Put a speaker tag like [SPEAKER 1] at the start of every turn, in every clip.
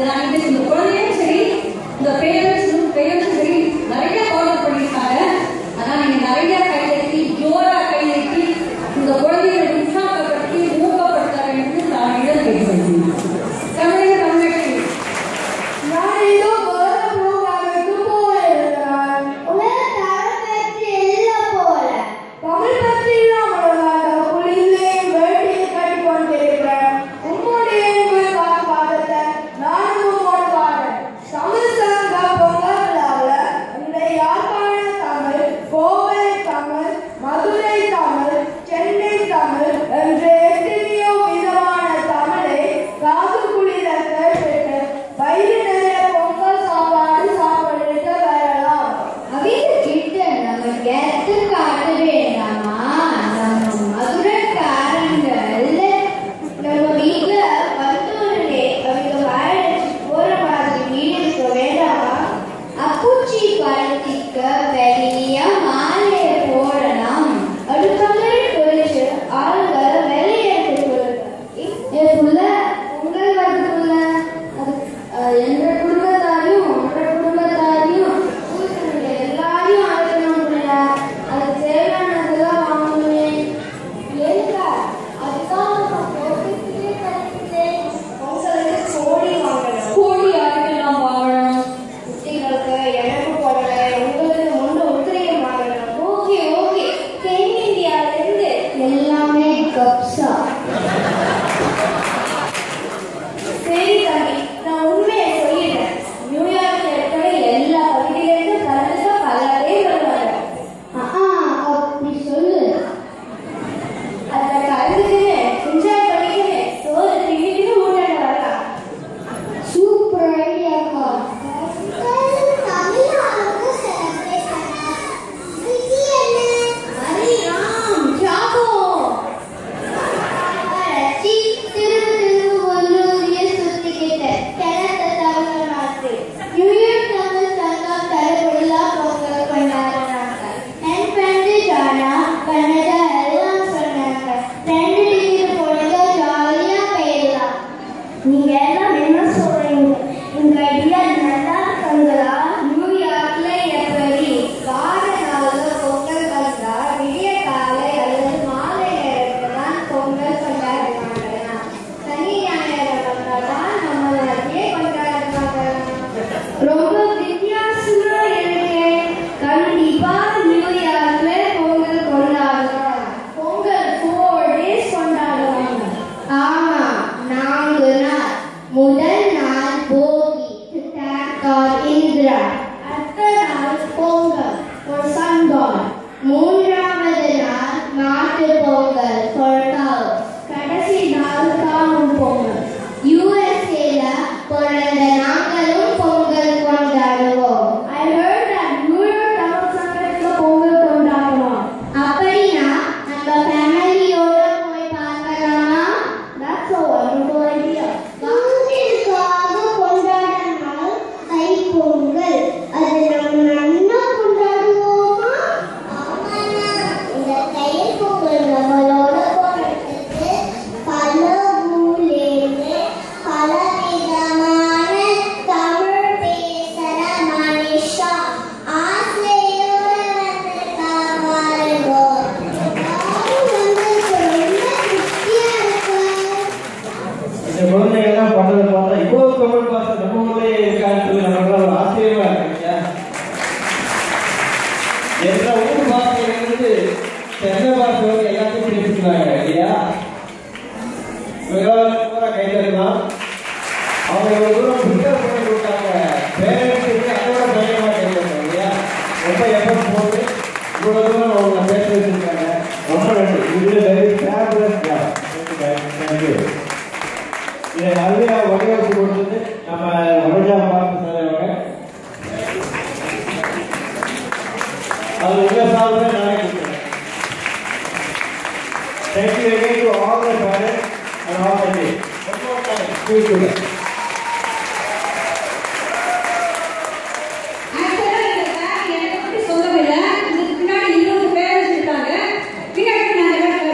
[SPEAKER 1] இந்த குழந்தையும் சரி, இந்த பேரண்ட்ஸும் சரி நிறைய ஃபாலோ பண்ணியிருக்காங்க. அதான் நீங்க நிறைய கையெழுத்தி ஜோரா கையெழுத்தி இந்த குழந்தைகளை உற்சாகப்படுத்தி ஊக்கப்படுத்த வேண்டும் நான் இடம் கேட்கிறேன். தமிழக தமிழகத்தில்
[SPEAKER 2] நான் ஏதோ ப்ரோக்ராமுக்கு போயிருக்கிறேன். உலக தரம் பற்றி எல்லாம் போல தமிழ் பற்றி இல்லாமல் குளிர்லே வேட்டியை கட்டி கொண்டிருக்கிறேன். உம்முடைய பாதத்தை நானும் உம்மோடு பாடுறேன். தமிழ் சங்க பொங்கல் விழாவில் இந்த யாழ்ப்பாண தமிழ், கோவை தமிழ், மதுரை தமிழ், சென்னை தமிழ் என்று எத்தனையோ விதமான தமிழை காது குளிர கேட்டு வயிறு நிறைய பொங்கல் சாப்பாடு சாப்பிட்டு வரலாம்.
[SPEAKER 3] அவங்க கிட்ட நம்ம எடுத்து காட்ட வேண்டாமா? நம்ம மதுரைக்காரங்கள் நம்ம வீட்டுல வந்தோடனே அவங்க வாழச்சு போற மாதிரி வீடு இருக்க வேண்டாமா? அப்பூச்சி பழத்துக்கு பெரிய மாலையை போடலாம். அடுத்தவரை குறிச்சு ஆளுங்களை வெளியேற்று கொடுங்க. பொங்கல் வரதுக்குள்ள எங்க குடும்பத்தாரையும் உங்க குடும்பத்தாரையும் எல்லாரையும் அழைக்கணும். அதுக்கு தேவையானதெல்லாம் வாங்கணும். ஏங்க அதுதான் பொங்கலுக்கு கோழி வாங்கணும்.
[SPEAKER 1] கோழி யாருக்கெல்லாம் வாங்கணும்?
[SPEAKER 3] குட்டிகளுக்கு எனக்கு போடல, உங்களுக்கு முன்ன உத்திரியம் வாங்கணும்.
[SPEAKER 2] ஓகே ஓகே, தென்னிந்தியாவில இருந்து
[SPEAKER 3] எல்லாமே கப்சா.
[SPEAKER 2] சரி தம்பி, நான் உண்மையை சொல்லிடுறேன். நியூயார்க்ல இருக்கிற எல்லா பகுதியிலிருந்து கலந்துக்க பல பேர் வருவாங்க.
[SPEAKER 3] அப்படி சொல்லு.
[SPEAKER 2] அதை கலந்துக்கின்னு என்ஜாய் பண்ணிக்கின்னு சோறு திங்கிட்டு ஊட்டாங்க வரலாம்.
[SPEAKER 3] சூப்பர் ஐடியாக்கா.
[SPEAKER 2] நீங்க எல்லாம் என்ன சொல்றீங்க? இந்த ஐடியா நல்லா இருக்காங்களா?
[SPEAKER 3] நியூயார்க்ல எப்படி வார நாள்ல பொங்கல் வந்தா விடிய காலை அல்லது மாலை நேரத்துல தான் பொங்கல் கொண்டாடுவாங்க. சனி ஞாயிறு வந்தாதான் நம்ம நாட்டிலே கொண்டாடுவாங்க.
[SPEAKER 2] ரொம்ப வித்தியாசமா இருக்கு. கண்டிப்பா நியூயார்க்ல பொங்கல் கொண்டாடுவாங்க. பொங்கல் 4 days கொண்டாடுவாங்க.
[SPEAKER 3] ஆமா, 4 நாள். முதல் நாள் போகி, இந்திரா.
[SPEAKER 2] அடுத்த நாள் பொங்கல் for sun god.
[SPEAKER 3] 3வது நாள் மாட்டு பொங்கல் for cow.
[SPEAKER 2] கடைசி நாள் காணும் பொங்கல்.
[SPEAKER 3] USA பிறந்த நாங்களும் பொங்கல் கொண்டாடுவோம்.
[SPEAKER 2] I heard that New York Tamil சங்கத்துல பொங்கல் கொண்டாடுவோம்.
[SPEAKER 3] அப்படின்னா நம்ம ஃபேமிலியோட போய் பார்க்கலாமா?
[SPEAKER 2] That's a wonderful idea.
[SPEAKER 3] வாங்கிற்காக கொண்டாட நாள் தைப்பொங்கல். அது நம்ம நல்லா கொண்டாடுவோமா? இந்த தைப்பொங்கல் நம்மளோட போறதுக்கு பல ஊர்லேருந்து பல விதமான தமிழ் பேசுற மனுஷா ஆசையோட வந்திருக்காங்க.
[SPEAKER 4] இந்த குழந்தைகள்லாம் பண்றதை பார்த்தா இவ்வளவு தமிழ் பாசம் நம்ம ஊர்லயே இருக்கான்னு சொல்லி நமக்கு ஒரு ஆச்சரியமா இருக்கு. எல்லா ஊர் பாசையிலிருந்து சென்னை பாசை வந்து எல்லாத்தையும் பேசிக்கிறாங்க இல்லையா? பூரா கைதெல்லாம் அவங்க இவ்வளவு தூரம் ப்ரிப்பேர் பண்ணி கொடுத்தாங்க. பேரண்ட்ஸுக்கு அதோட பயமா கைதெல்லாம் இல்லையா? ரொம்ப எஃபர்ட் போட்டு இவ்வளவு தூரம் அவங்க பேச வச்சிருக்காங்க. ரொம்ப நன்றி. இது வெரி ஃபேபுலஸ் ஜாப். தேங்க்யூ. இதை நிறைய வடிவமைப்பு கொடுத்தது நம்ம வடஜா பார்த்து சார். அது உள்ள சார்பு நானே கொடுத்தேன். Thank you again to all the parents and all the kids. One more time, school students.
[SPEAKER 1] சொல்லவில்லை. இதுக்கு பின்னாடி 20 பேர் இருக்காங்க. பின்னாடி நாங்கள்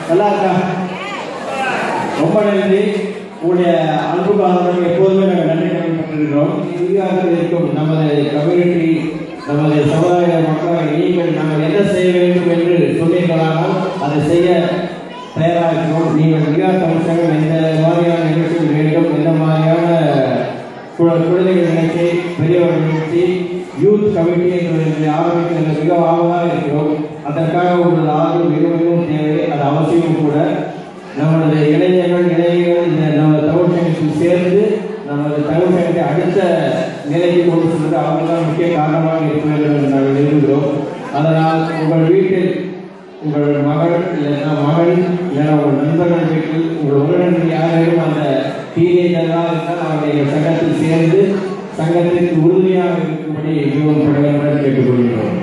[SPEAKER 4] நல்லா இருக்கா? ரொம்ப நன்றி. உங்களுடைய அன்புக்காக எப்போதுமே நாங்கள் நன்றி கடமைப்பட்டிருக்கிறோம். இந்தியாவில் இருக்கும் நமது கம்யூனிட்டி, நமது சமுதாய மக்கள் நீங்கள் நாங்கள் என்ன செய்ய வேண்டும் என்று சொன்னீர்களானால் அதை செய்ய தயாராக இருக்கிறோம். நீங்கள் இந்தியா தமிழ்ச்சங்கம் எந்த மாதிரியான நிகழ்ச்சிகள் வேண்டும், எந்த மாதிரியான குழந்தைகள் நிகழ்ச்சி, பெரியவர்கள் நிகழ்ச்சி, யூத் கமிட்டி என்று ஆரம்பிக்கிறது மிக ஆர்வமாக இருக்கிறோம். அதற்காக உங்களது ஆர்வம் மிக மிகவும் தேவை. அது அவசியம் கூட. நமது இளைஞர்கள் இந்த நம்ம தமிழ்ச்சங்கத்தில் சேர்ந்து நமது தமிழ்ச்சங்கத்தை அடுத்த நிலைக்கு கொண்டு செல்வது அவங்கள்தான் முக்கிய காரணமாக இருக்க வேண்டும் என்று நாங்கள் விரும்புகிறோம். அதனால் உங்கள் வீட்டில் உங்கள் மகள் இல்லைன்னா மகன் இல்லைன்னா உங்கள் நண்பர்கள் வீட்டில் உங்கள் உறவினர்கள் யாரையும் அந்த டீனேஜர்களாக இருந்தால் அவர்கள் எங்கள் சங்கத்தில் சேர்ந்து சங்கத்திற்கு உறுதியாக இருக்கும்படி மிகவும் பணியுடன் கேட்டுக்கொள்கிறோம்.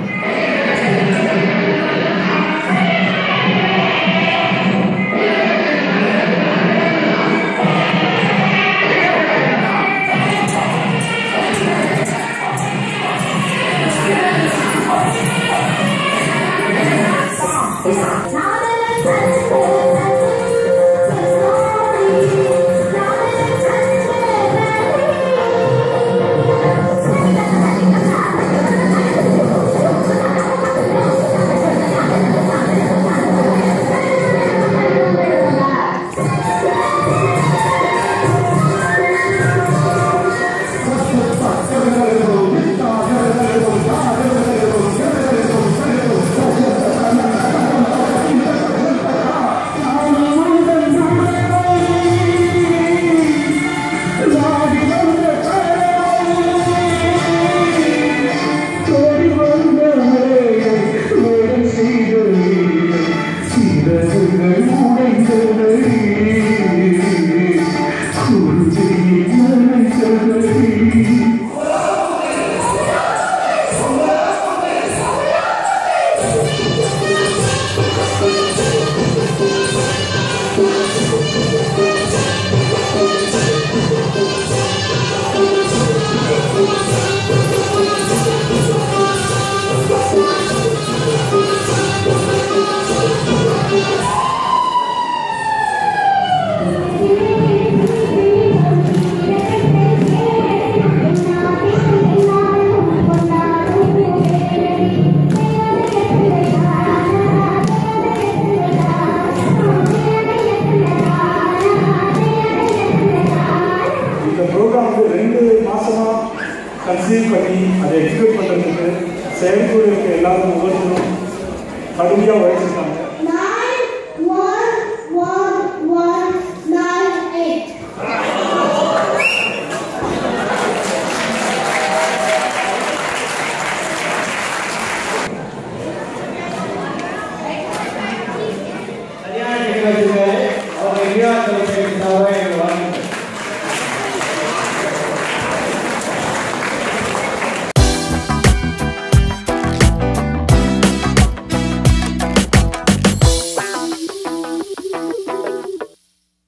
[SPEAKER 5] கன்சீவ் பண்ணி அதை எக்ஸிக்யூட் பண்ணுறதுக்கு செயல்குழுக்கு எல்லாரும் ஒவ்வொருத்தரும் கடுமையாக உழைச்சிருக்காங்க.